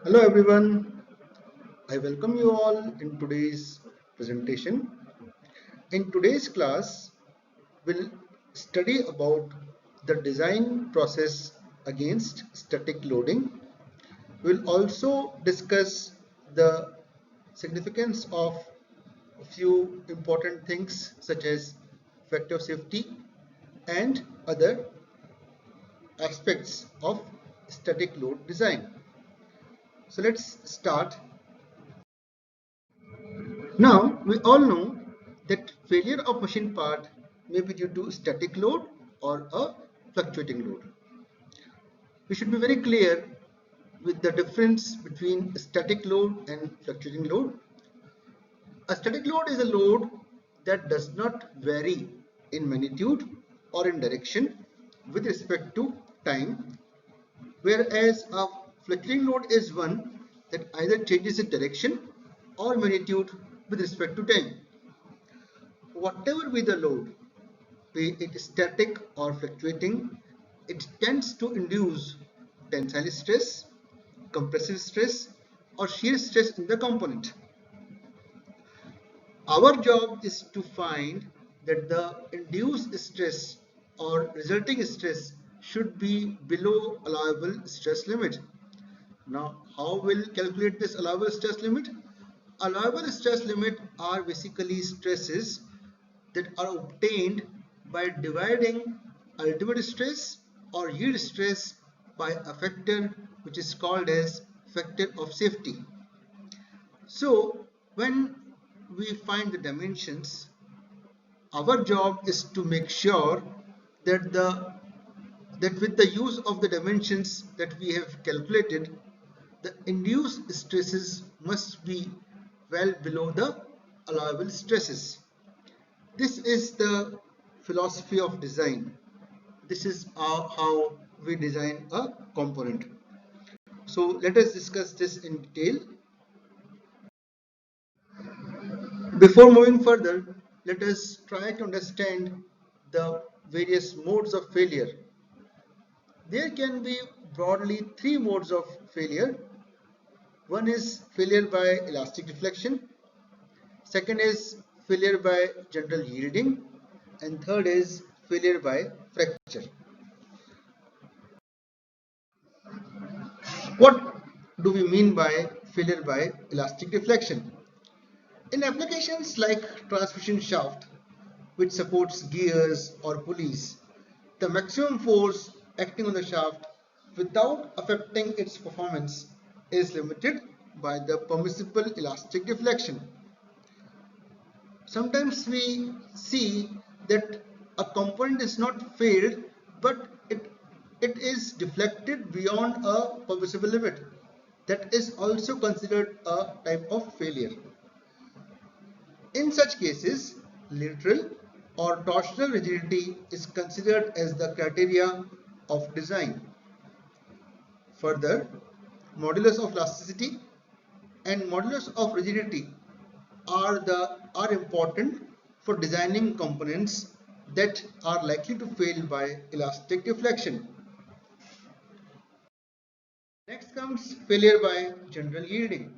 Hello everyone, I welcome you all in today's presentation. In today's class, we'll study about the design process against static loading. We'll also discuss the significance of a few important things such as factor of safety and other aspects of static load design. So let's start. Now, we all know that failure of machine part may be due to static load or a fluctuating load. We should be very clear with the difference between static load and fluctuating load. A static load is a load that does not vary in magnitude or in direction with respect to time, whereas a fluctuating load is one that either changes its direction or magnitude with respect to time. Whatever be the load, be it static or fluctuating, it tends to induce tensile stress, compressive stress, or shear stress in the component. Our job is to find that the induced stress or resulting stress should be below allowable stress limit. Now, how will calculate this allowable stress limit? Allowable stress limit are basically stresses that are obtained by dividing ultimate stress or yield stress by a factor which is called as factor of safety. So when we find the dimensions, our job is to make sure that with the use of the dimensions that we have calculated, the induced stresses must be well below the allowable stresses. This is the philosophy of design. This is how we design a component. So let us discuss this in detail. Before moving further, let us try to understand the various modes of failure. There can be broadly three modes of failure. One is failure by elastic deflection, second is failure by general yielding, and third is failure by fracture. What do we mean by failure by elastic deflection? In applications like transmission shaft, which supports gears or pulleys, the maximum force acting on the shaft without affecting its performance is limited by the permissible elastic deflection. Sometimes we see that a component is not failed, but it is deflected beyond a permissible limit. That is also considered a type of failure. In such cases, lateral or torsional rigidity is considered as the criteria of design. Further, modulus of elasticity and modulus of rigidity are important for designing components that are likely to fail by elastic deflection. Next comes failure by general yielding.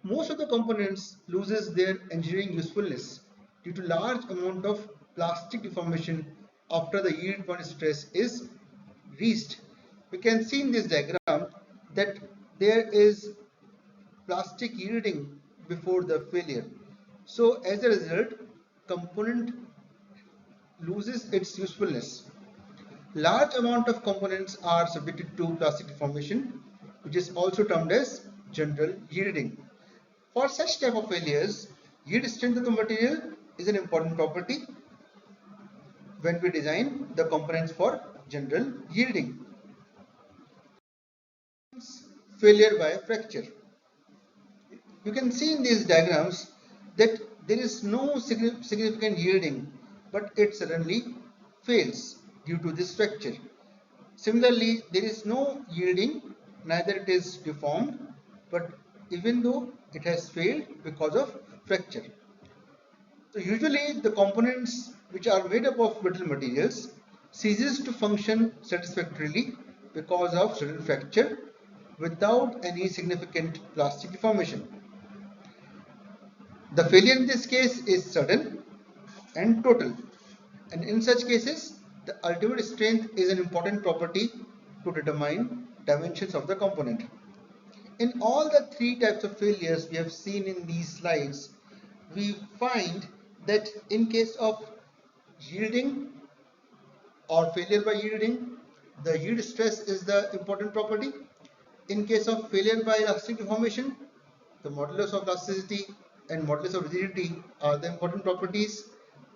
Most of the components loses their engineering usefulness due to large amount of plastic deformation after the yield point stress is reached. We can see in this diagram that there is plastic yielding before the failure. So as a result, component loses its usefulness. Large amount of components are subjected to plastic deformation, which is also termed as general yielding. For such type of failures, yield strength of the material is an important property when we design the components for general yielding. Failure by fracture. You can see in these diagrams that there is no significant yielding, but it suddenly fails due to this fracture. Similarly, there is no yielding, neither it is deformed, but even though it has failed because of fracture. So usually the components which are made up of brittle materials ceases to function satisfactorily because of sudden fracture, without any significant plastic deformation. The failure in this case is sudden and total, and in such cases, the ultimate strength is an important property to determine dimensions of the component. In all the three types of failures we have seen in these slides, we find that in case of yielding or failure by yielding, the yield stress is the important property. In case of failure by elastic deformation, the modulus of elasticity and modulus of rigidity are the important properties.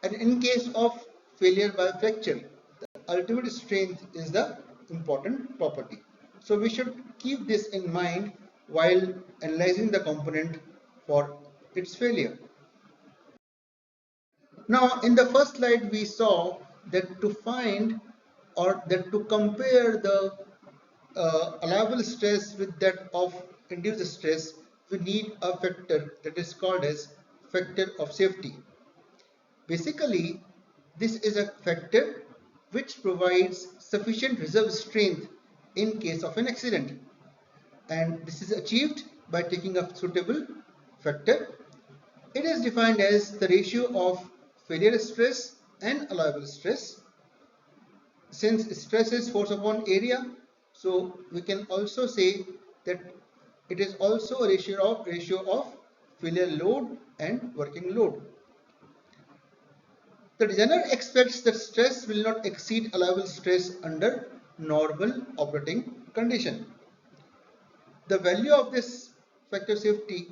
And in case of failure by fracture, the ultimate strength is the important property. So we should keep this in mind while analyzing the component for its failure. Now, in the first slide, we saw that to find or that to compare the allowable stress with that of induced stress, we need a factor that is called as factor of safety. Basically, this is a factor which provides sufficient reserve strength in case of an accident, and this is achieved by taking a suitable factor. It is defined as the ratio of failure stress and allowable stress. Since stress is force upon area, so we can also say that it is also a ratio of failure load and working load. The designer expects that stress will not exceed allowable stress under normal operating condition. The value of this factor safety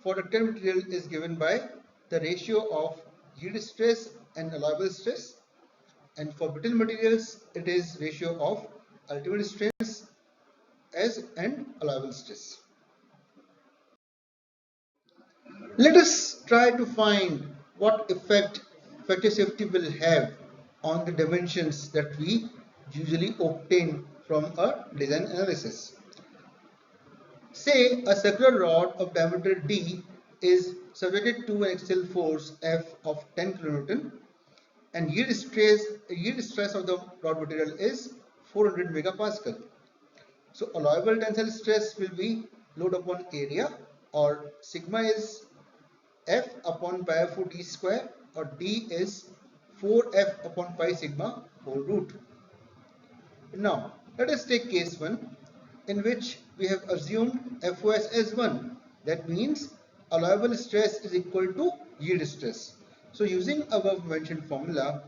for the ductile material is given by the ratio of yield stress and allowable stress, and for brittle materials it is ratio of ultimate stress as and allowable stress. Let us try to find what effect factor safety will have on the dimensions that we usually obtain from a design analysis. Say a circular rod of diameter D is subjected to an axial force F of 10 kN, and yield stress of the rod material is 400 megapascal. So allowable tensile stress will be load upon area, or sigma is F upon pi of D square, or D is 4F upon pi sigma whole root. Now let us take case 1, in which we have assumed FOS as 1. That means allowable stress is equal to yield stress. So using above mentioned formula,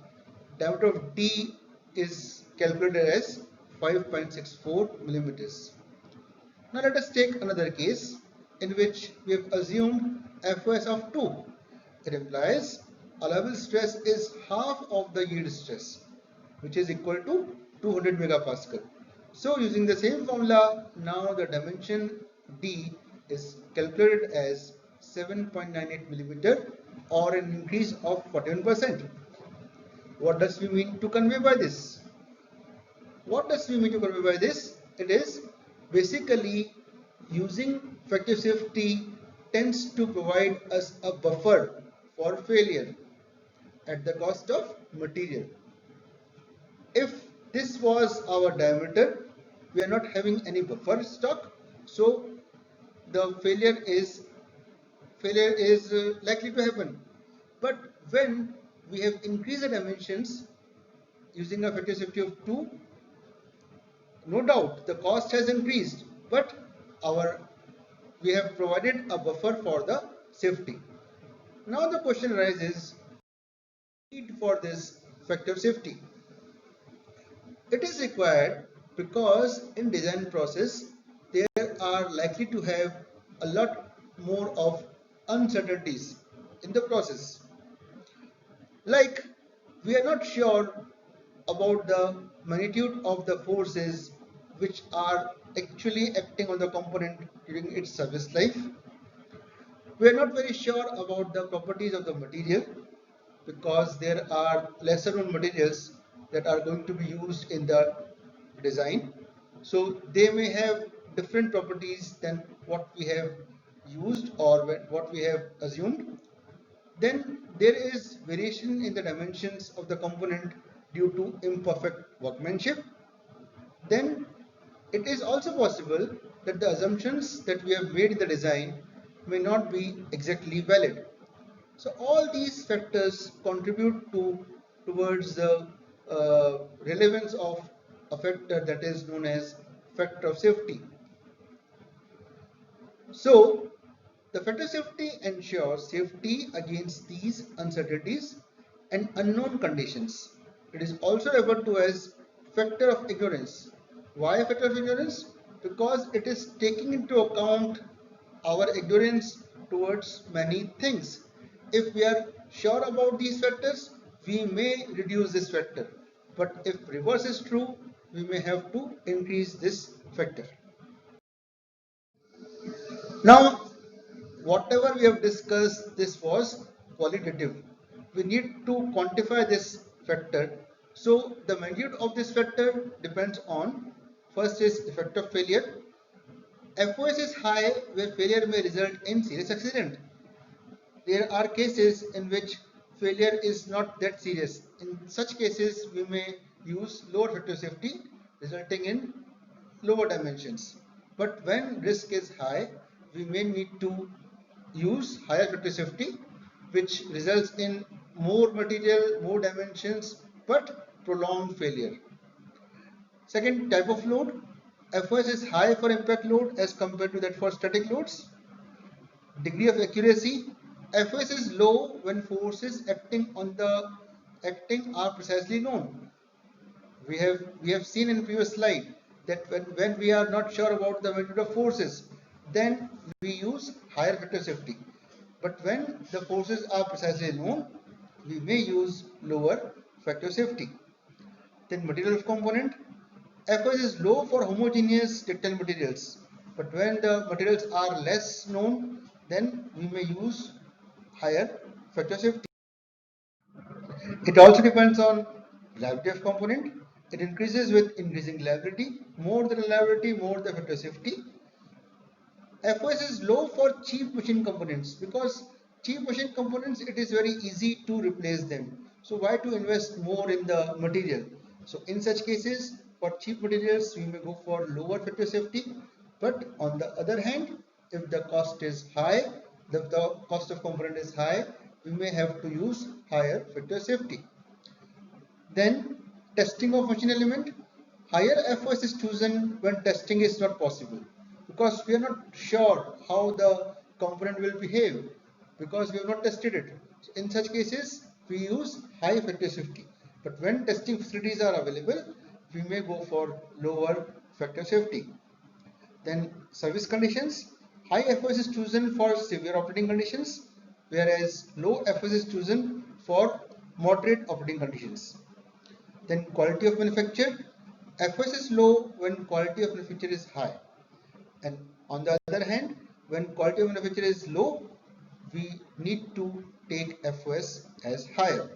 diameter of D is calculated as 5.64 millimeters. Now let us take another case in which we have assumed FOS of 2. It implies allowable stress is half of the yield stress, which is equal to 200 megapascal. So using the same formula, now the dimension D is calculated as 7.98 millimeter, or an increase of 41%. What does we mean to convey by this? What does we mean to convey by this? It is basically using factor safety tends to provide us a buffer for failure at the cost of material. If this was our diameter, we are not having any buffer stock, so the failure is likely to happen. But when we have increased the dimensions using a factor safety of 2, no doubt the cost has increased, but we have provided a buffer for the safety. Now the question arises, need for this factor safety? It is required because in design process there are likely to have a lot more of uncertainties in the process. Like, we are not sure about the magnitude of the forces which are actually acting on the component during its service life. We are not very sure about the properties of the material because there are lesser known materials that are going to be used in the design. So they may have different properties than what we have used or what we have assumed. Then there is variation in the dimensions of the component due to imperfect workmanship. Then it is also possible that the assumptions that we have made in the design may not be exactly valid. So all these factors contribute towards the relevance of a factor that is known as factor of safety. So the factor safety ensures safety against these uncertainties and unknown conditions. It is also referred to as factor of ignorance. Why factor of ignorance? Because it is taking into account our ignorance towards many things. If we are sure about these factors, we may reduce this factor. But if reverse is true, we may have to increase this factor. Now, whatever we have discussed, this was qualitative. We need to quantify this factor. So the magnitude of this factor depends on, first is effect of failure. FOS is high where failure may result in serious accident. There are cases in which failure is not that serious. In such cases, we may use lower factor safety resulting in lower dimensions. But when risk is high, we may need to use higher factor safety, which results in more material, more dimensions, but prolonged failure. Second type of load, FOS is high for impact load as compared to that for static loads. Degree of accuracy, FOS is low when forces acting are precisely known. We have seen in previous slide that when we are not sure about the magnitude of forces, then we use higher factor safety. But when the forces are precisely known, we may use lower factor safety. Then material of component, FOS is low for homogeneous ductile materials. But when the materials are less known, then we may use higher factor safety. It also depends on reliability of component. It increases with increasing reliability. More the reliability, more the factor safety. FOS is low for cheap machine components because cheap machine components, it is very easy to replace them. So why to invest more in the material? So in such cases, for cheap materials, we may go for lower factor safety. But on the other hand, if the cost is high, the cost of component is high, we may have to use higher factor safety. Then testing of machine element. Higher FOS is chosen when testing is not possible because we are not sure how the component will behave because we have not tested it. So in such cases, we use high factor safety. But when testing facilities are available, we may go for lower factor safety. Then service conditions. High FOS is chosen for severe operating conditions, whereas low FOS is chosen for moderate operating conditions. Then quality of manufacture. FOS is low when quality of manufacture is high. And on the other hand, when quality of manufacture is low, we need to take FOS as higher.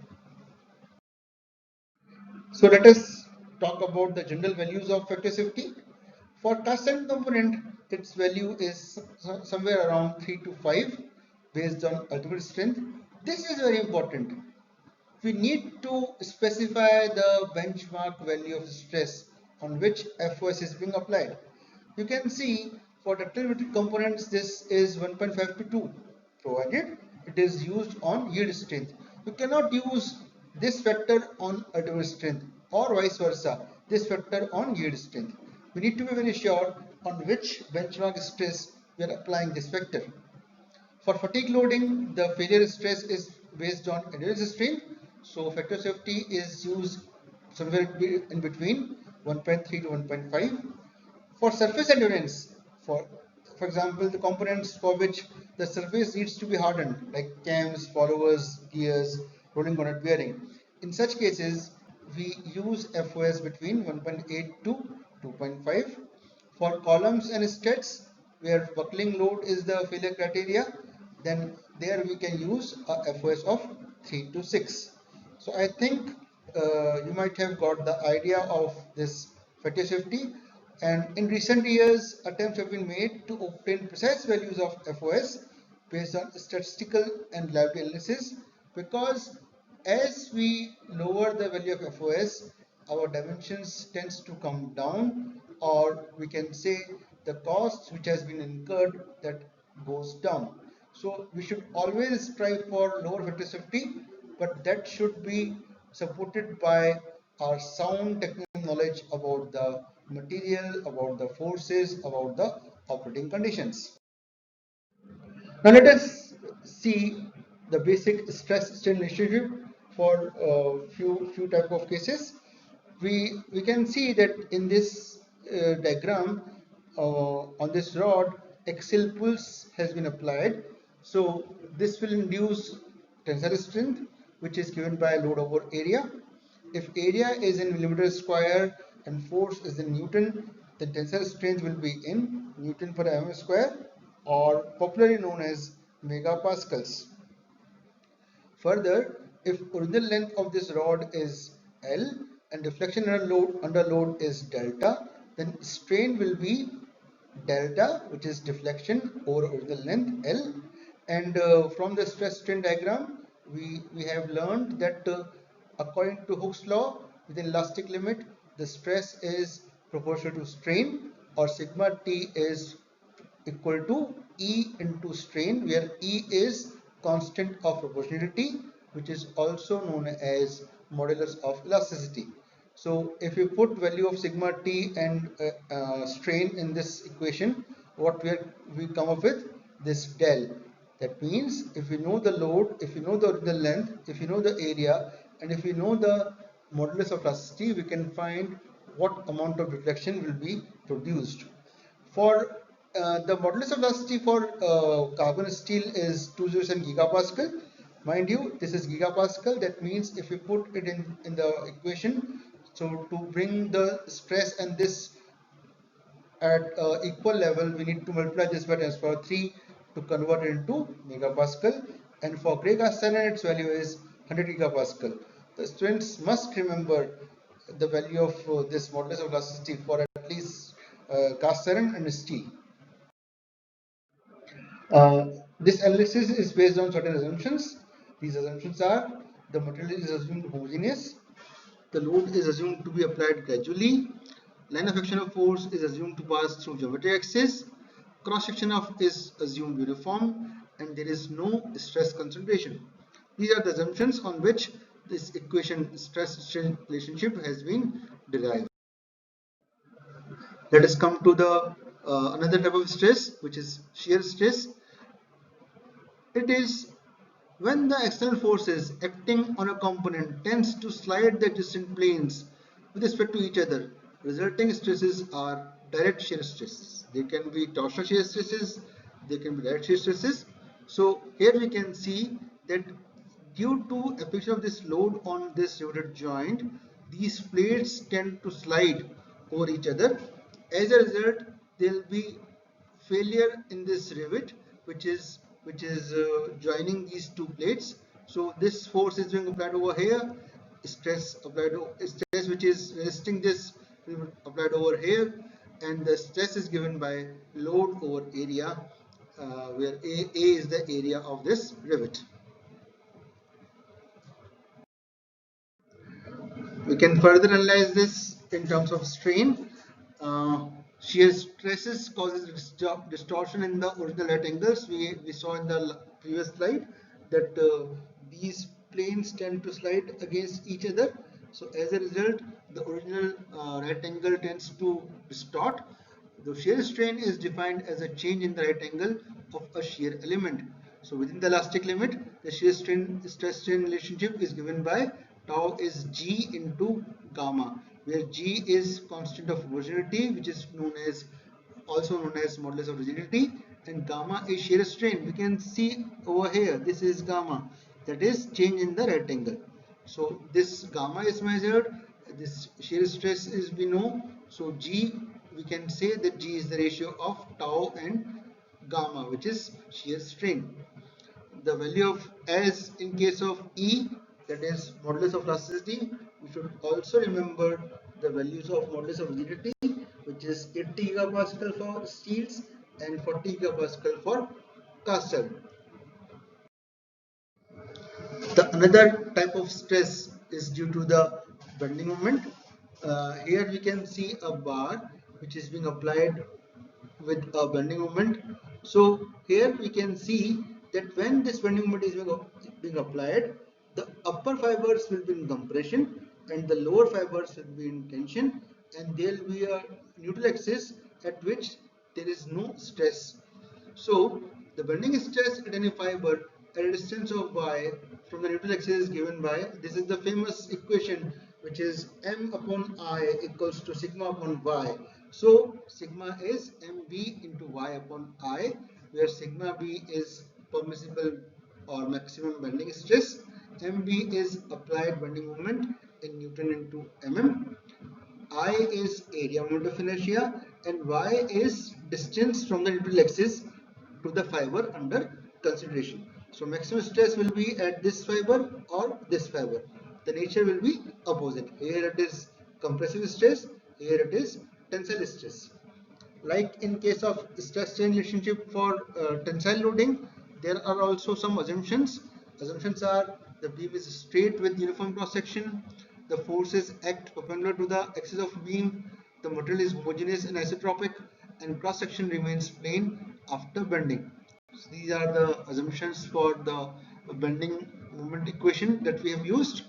So let us talk about the general values of factor safety. For cast iron component, its value is somewhere around 3 to 5 based on ultimate strength. This is very important. We need to specify the benchmark value of stress on which FOS is being applied. You can see for ductile components this is 1.5 to 2 provided it is used on yield strength. You cannot use this factor on ultimate strength or vice versa, this factor on yield strength. We need to be very sure on which benchmark stress we are applying this factor. For fatigue loading, the failure stress is based on endurance strength. So factor safety is used somewhere in between 1.3 to 1.5. For surface endurance, for example, the components for which the surface needs to be hardened, like cams, followers, gears, rolling bonnet bearing. In such cases, we use FOS between 1.8 to 2.5. For columns and studs, where buckling load is the failure criteria, then there we can use a FOS of 3 to 6. So I think you might have got the idea of this factor safety, and in recent years attempts have been made to obtain precise values of FOS based on statistical and reliability analysis, because as we lower the value of FOS, our dimensions tends to come down, or we can say the costs which has been incurred, that goes down. So we should always strive for lower factor safety, but that should be supported by our sound technical knowledge about the material, about the forces, about the operating conditions. Now let us see the basic stress-strain relationship for few type of cases. We can see that in this diagram, on this rod, axial pulse has been applied. So this will induce tensile strength, which is given by load over area. If area is in millimeter square and force is in Newton, then tensile strength will be in Newton per mm square, or popularly known as megapascals. Further, if original length of this rod is L and deflection under load is delta, then strain will be delta, which is deflection over original length L. And from the stress strain diagram, we have learned that according to Hooke's law, within elastic limit, the stress is proportional to strain, or sigma T is equal to E into strain, where E is constant of proportionality, which is also known as modulus of elasticity. So if you put value of sigma T and strain in this equation, what we come up with? This del. That means if you know the load, if you know the original length, if you know the area, and if you know the modulus of elasticity, we can find what amount of deflection will be produced. For the modulus of elasticity for carbon steel is 207 gigapascal. Mind you, this is gigapascal. That means if you put it in the equation, so to bring the stress and this at equal level, we need to multiply this by 10 to the power 3 to convert it into megapascal. And for gray cast iron, its value is 100 gigapascal. The students must remember the value of this modulus of elasticity for at least cast iron and steel. This analysis is based on certain assumptions. These assumptions are: the material is assumed homogeneous, the load is assumed to be applied gradually, line of action of force is assumed to pass through geometry axis, cross section of is assumed uniform, and there is no stress concentration. These are the assumptions on which this equation stress-strain relationship has been derived. Let us come to the another type of stress, which is shear stress. It is when the external forces acting on a component tends to slide the adjacent planes with respect to each other. Resulting stresses are direct shear stresses. They can be torsional shear stresses, they can be direct shear stresses. So here we can see that due to application of this load on this riveted joint, these plates tend to slide over each other. As a result, there will be failure in this rivet, which is joining these two plates. So this force is being applied over here, stress which is resisting this applied over here, and the stress is given by load over area, where A is the area of this rivet. We can further analyze this in terms of strain. Shear stresses causes distortion in the original right angles. We saw in the previous slide that these planes tend to slide against each other. So as a result, the original right angle tends to distort. The shear strain is defined as a change in the right angle of a shear element. So within the elastic limit, the shear strain stress strain relationship is given by tau is G into gamma, where G is constant of rigidity, which is also known as modulus of rigidity, and gamma is shear strain. We can see over here, this is gamma, that is change in the right angle. So this gamma is measured, this shear stress is we know. So G, we can say that G is the ratio of tau and gamma, which is shear strain. The value of S in case of E, that is modulus of elasticity, we should also remember the values of modulus of rigidity, which is 80 gigapascal for steels and 40 gigapascal for cast iron. The another type of stress is due to the bending moment. Here we can see a bar which is being applied with a bending moment. So here we can see that when this bending moment is being applied, the upper fibers will be in compression and the lower fibers will be in tension, and there will be a neutral axis at which there is no stress. So the bending stress at any fiber at a distance of y from the neutral axis is given by, this is the famous equation, which is m upon I equals to sigma upon y. So sigma is mb into y upon I, where sigma b is permissible or maximum bending stress, mb is applied bending moment in Newton into mm, I is area moment of inertia, and y is distance from the neutral axis to the fiber under consideration. So maximum stress will be at this fiber or this fiber. The nature will be opposite. Here it is compressive stress, here it is tensile stress. Like in case of stress strain relationship for tensile loading, there are also some assumptions. Assumptions are the beam is straight with uniform cross section, the forces act perpendicular to the axis of beam, the material is homogeneous and isotropic, and cross section remains plane after bending. So these are the assumptions for the bending moment equation that we have used.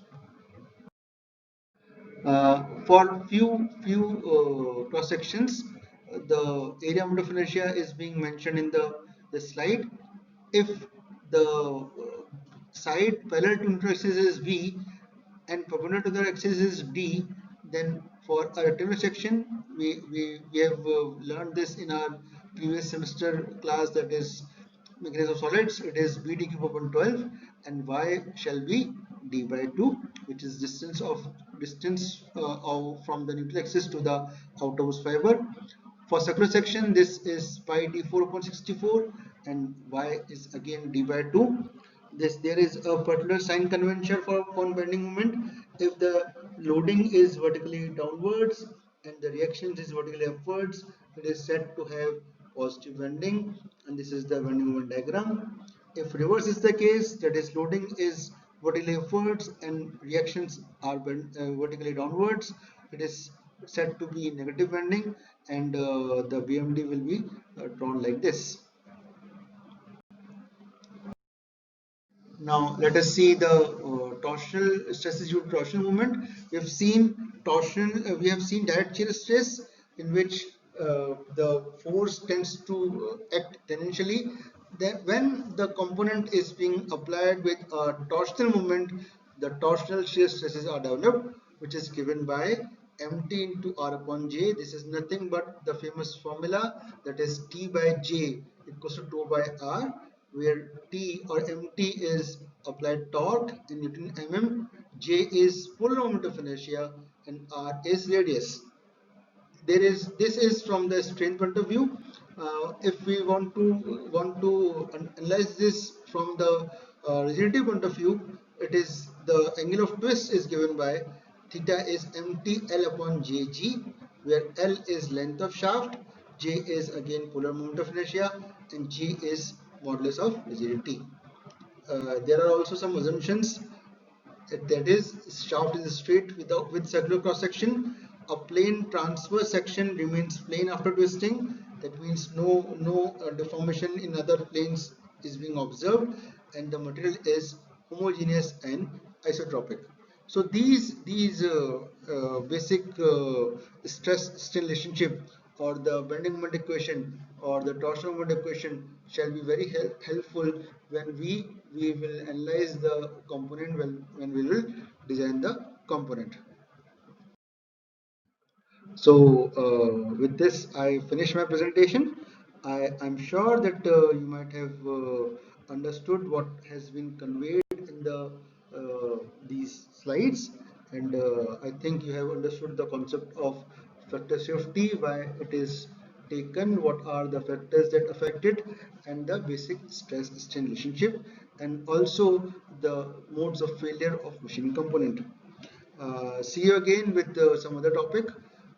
For few cross sections, the area under of inertia is being mentioned in the slide. If the side parallel to neutral axis is V and perpendicular to the axis is D, then for a rectangular section, we have learned this in our previous semester class, that is mechanics of solids. It is b d cube upon 12, and y shall be d by 2, which is distance from the neutral axis to the outermost fiber. For circular section, this is pi d4 upon 64, and y is again d by 2. There is a particular sign convention for bending moment. If the loading is vertically downwards and the reactions is vertically upwards, it is said to have positive bending, and this is the bending moment diagram. If reverse is the case, that is loading is vertically upwards and reactions are vertically downwards, it is said to be negative bending, and the BMD will be drawn like this. Now let us see the torsional stresses due to torsional moment. We have seen torsion. We have seen direct shear stress, in which the force tends to act tangentially. Then, when the component is being applied with a torsional moment, the torsional shear stresses are developed, which is given by mt into r upon j. This is nothing but the famous formula, that is T by j equals to 2 by r, where T or mt is applied torque in Newton mm, j is polar moment of inertia, and r is radius. This is from the strain point of view. If we want to analyze this from the rigidity point of view, it is the angle of twist is given by theta is mtl upon jg, where l is length of shaft, j is again polar moment of inertia, and g is modulus of rigidity. There are also some assumptions, that is shaft is straight with circular cross section. A plane transverse section remains plane after twisting. That means no deformation in other planes is being observed, and the material is homogeneous and isotropic. So these basic stress strain relationship, or the bending moment equation, or the torsional moment equation, shall be very helpful when we will analyze the component, when we will design the component. So with this, I finish my presentation. I'm sure that you might have understood what has been conveyed in these slides, and I think you have understood the concept of factor safety, why it is taken, what are the factors that affect it, and the basic stress strain relationship, and also the modes of failure of machining component. See you again with some other topic.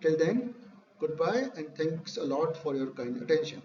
Till then, goodbye, and thanks a lot for your kind attention.